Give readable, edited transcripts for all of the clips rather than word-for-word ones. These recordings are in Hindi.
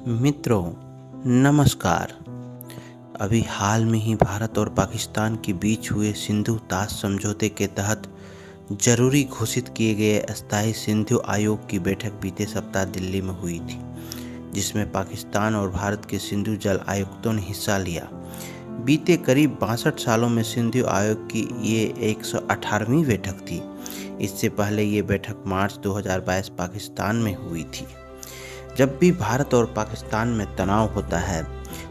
मित्रों, नमस्कार। अभी हाल में ही भारत और पाकिस्तान के बीच हुए सिंधु ताश समझौते के तहत जरूरी घोषित किए गए अस्थायी सिंधु आयोग की बैठक बीते सप्ताह दिल्ली में हुई थी, जिसमें पाकिस्तान और भारत के सिंधु जल आयुक्तों ने हिस्सा लिया। बीते करीब 62 सालों में सिंधु आयोग की ये 118वीं बैठक थी। इससे पहले ये बैठक मार्च 2022 पाकिस्तान में हुई थी। जब भी भारत और पाकिस्तान में तनाव होता है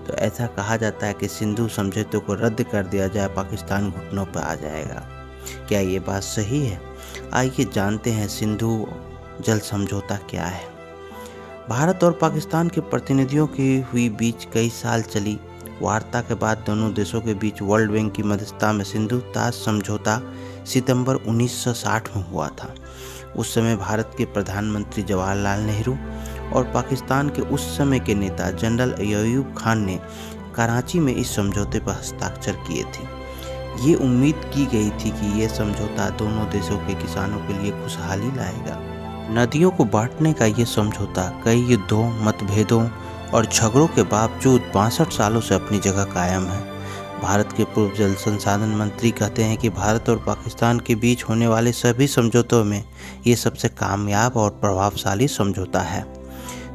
तो ऐसा कहा जाता है कि सिंधु समझौते को रद्द कर दिया जाए, पाकिस्तान घुटनों पर आ जाएगा। क्या ये बात सही है? आइए जानते हैं सिंधु जल समझौता क्या है। भारत और पाकिस्तान के प्रतिनिधियों की हुई बीच कई साल चली वार्ता के बाद दोनों देशों के बीच वर्ल्ड बैंक की मध्यस्थता में सिंधु ताश समझौता सितंबर 1960 में हुआ था। उस समय भारत के प्रधानमंत्री जवाहरलाल नेहरू और पाकिस्तान के उस समय के नेता जनरल अयूब खान ने कराची में इस समझौते पर हस्ताक्षर किए थे। ये उम्मीद की गई थी कि ये समझौता दोनों देशों के किसानों के लिए खुशहाली लाएगा। नदियों को बांटने का ये समझौता कई युद्धों, मतभेदों और झगड़ों के बावजूद 62 सालों से अपनी जगह कायम है। भारत के पूर्व जल संसाधन मंत्री कहते हैं कि भारत और पाकिस्तान के बीच होने वाले सभी समझौतों में ये सबसे कामयाब और प्रभावशाली समझौता है।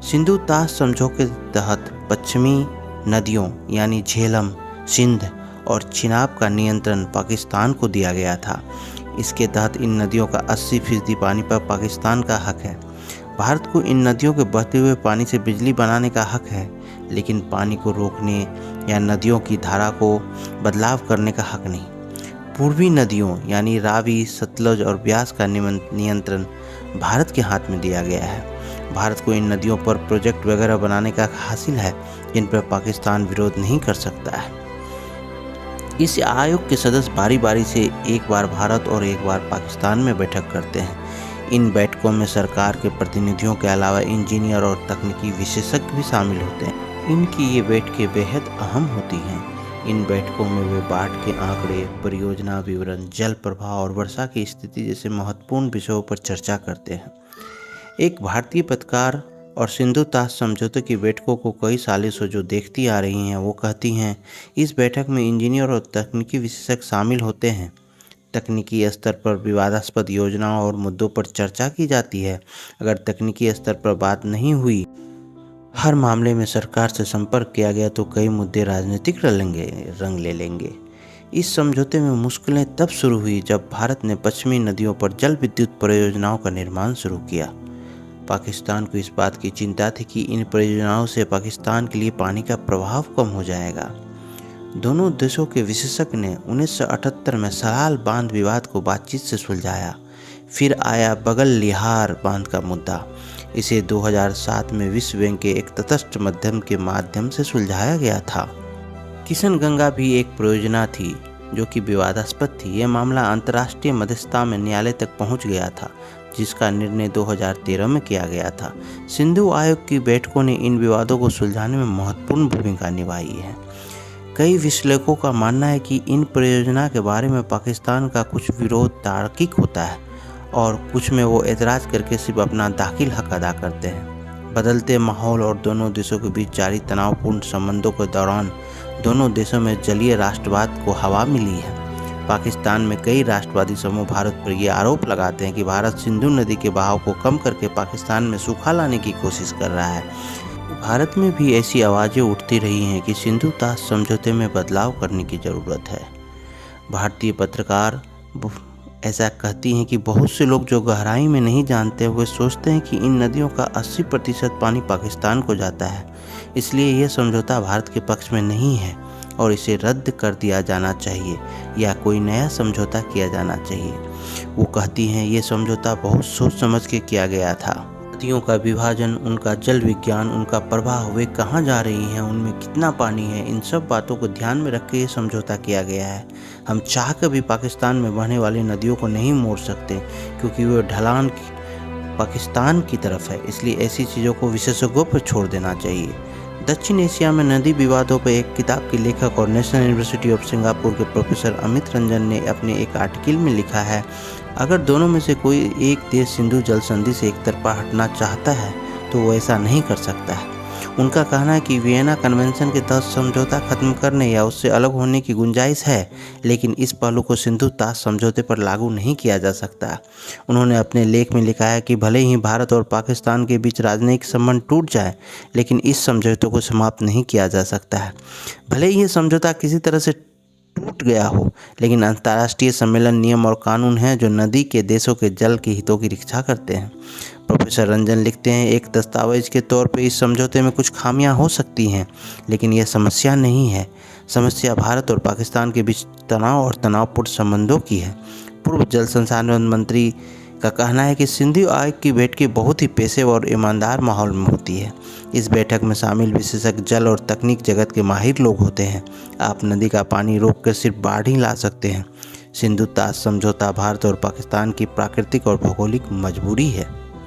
सिंधु ताश समझौते के तहत पश्चिमी नदियों यानी झेलम, सिंध और चिनाब का नियंत्रण पाकिस्तान को दिया गया था। इसके तहत इन नदियों का 80% पानी पर पाकिस्तान का हक है। भारत को इन नदियों के बहते हुए पानी से बिजली बनाने का हक है, लेकिन पानी को रोकने या नदियों की धारा को बदलाव करने का हक नहीं। पूर्वी नदियों यानी रावी, सतलुज और ब्यास का नियंत्रण भारत के हाथ में दिया गया है। भारत को इन नदियों पर प्रोजेक्ट वगैरह बनाने का हासिल है, जिन पर पाकिस्तान विरोध नहीं कर सकता है। इस आयोग के सदस्य बारी बारी से एक बार भारत और एक बार पाकिस्तान में बैठक करते हैं। इन बैठकों में सरकार के प्रतिनिधियों के अलावा इंजीनियर और तकनीकी विशेषज्ञ भी शामिल होते हैं। इनकी ये बैठकें बेहद अहम होती हैं। इन बैठकों में वे बाढ़ के आंकड़े, परियोजना विवरण, जल प्रवाह और वर्षा की स्थिति जैसे महत्वपूर्ण विषयों पर चर्चा करते हैं। एक भारतीय पत्रकार और सिंधु ताश समझौते की बैठकों को कई सालों से जो देखती आ रही हैं, वो कहती हैं इस बैठक में इंजीनियर और तकनीकी विशेषज्ञ शामिल होते हैं। तकनीकी स्तर पर विवादास्पद योजनाओं और मुद्दों पर चर्चा की जाती है। अगर तकनीकी स्तर पर बात नहीं हुई, हर मामले में सरकार से संपर्क किया गया तो कई मुद्दे राजनीतिक रंग ले लेंगे। इस समझौते में मुश्किलें तब शुरू हुई जब भारत ने पश्चिमी नदियों पर जल विद्युत परियोजनाओं का निर्माण शुरू किया। पाकिस्तान को इस बात की चिंता थी कि इन परियोजनाओं से पाकिस्तान के लिए पानी का प्रभाव कम हो जाएगा। दोनों देशों के विशेषज्ञ ने 1978 में सलाल बांध विवाद को बातचीत से सुलझाया। फिर आया बगल लिहार बांध का मुद्दा। इसे 2007 में विश्व बैंक के एक तटस्थ मध्यम के माध्यम से सुलझाया गया था। किशनगंगा भी एक परियोजना थी जो कि विवादास्पद थी। यह मामला अंतर्राष्ट्रीय मध्यस्थता में न्यायालय तक पहुंच गया था, जिसका निर्णय 2013 में किया गया था। सिंधु आयोग की बैठकों ने इन विवादों को सुलझाने में महत्वपूर्ण भूमिका निभाई है। कई विश्लेषकों का मानना है कि इन परियोजना के बारे में पाकिस्तान का कुछ विरोध तार्किक होता है और कुछ में वो एतराज़ करके सिर्फ अपना दाखिल हक अदा करते हैं। बदलते माहौल और दोनों देशों के बीच जारी तनावपूर्ण संबंधों के दौरान दोनों देशों में जलीय राष्ट्रवाद को हवा मिली है। पाकिस्तान में कई राष्ट्रवादी समूह भारत पर यह आरोप लगाते हैं कि भारत सिंधु नदी के बहाव को कम करके पाकिस्तान में सूखा लाने की कोशिश कर रहा है। भारत में भी ऐसी आवाज़ें उठती रही हैं कि सिंधु ताश समझौते में बदलाव करने की ज़रूरत है। भारतीय पत्रकार ऐसा कहती हैं कि बहुत से लोग जो गहराई में नहीं जानते हुए सोचते हैं कि इन नदियों का 80% पानी पाकिस्तान को जाता है, इसलिए यह समझौता भारत के पक्ष में नहीं है और इसे रद्द कर दिया जाना चाहिए या कोई नया समझौता किया जाना चाहिए। वो कहती हैं ये समझौता बहुत सोच समझ के किया गया था। नदियों का विभाजन, उनका जल विज्ञान, उनका प्रवाह, वे कहाँ जा रही हैं, उनमें कितना पानी है, इन सब बातों को ध्यान में रख के ये समझौता किया गया है। हम चाह कर भी पाकिस्तान में बहने वाली नदियों को नहीं मोड़ सकते, क्योंकि वो ढलान पाकिस्तान की तरफ है। इसलिए ऐसी चीज़ों को विशेषज्ञों पर छोड़ देना चाहिए। दक्षिण एशिया में नदी विवादों पर एक किताब के लेखक और नेशनल यूनिवर्सिटी ऑफ सिंगापुर के प्रोफेसर अमित रंजन ने अपने एक आर्टिकल में लिखा है, अगर दोनों में से कोई एक देश सिंधु जल संधि से एक तरफा हटना चाहता है तो वो ऐसा नहीं कर सकता है। उनका कहना है कि वियना कन्वेंशन के तहत समझौता खत्म करने या उससे अलग होने की गुंजाइश है, लेकिन इस पहलू को सिंधु ताश समझौते पर लागू नहीं किया जा सकता। उन्होंने अपने लेख में लिखा है कि भले ही भारत और पाकिस्तान के बीच राजनयिक संबंध टूट जाए, लेकिन इस समझौते को समाप्त नहीं किया जा सकता है। भले ही ये समझौता किसी तरह से टूट गया हो, लेकिन अंतर्राष्ट्रीय सम्मेलन, नियम और कानून हैं जो नदी के देशों के जल के हितों की रक्षा करते हैं। प्रोफेसर रंजन लिखते हैं, एक दस्तावेज के तौर पे इस समझौते में कुछ खामियां हो सकती हैं, लेकिन यह समस्या नहीं है। समस्या भारत और पाकिस्तान के बीच तनाव और तनावपूर्ण संबंधों की है। पूर्व जल संसाधन मंत्री का कहना है कि सिंधु आयोग की बैठकें बहुत ही पेशेवर और ईमानदार माहौल में होती है। इस बैठक में शामिल विशेषज्ञ जल और तकनीक जगत के माहिर लोग होते हैं। आप नदी का पानी रोक कर सिर्फ बाढ़ ही ला सकते हैं। सिंधु ताश समझौता भारत और पाकिस्तान की प्राकृतिक और भौगोलिक मजबूरी है।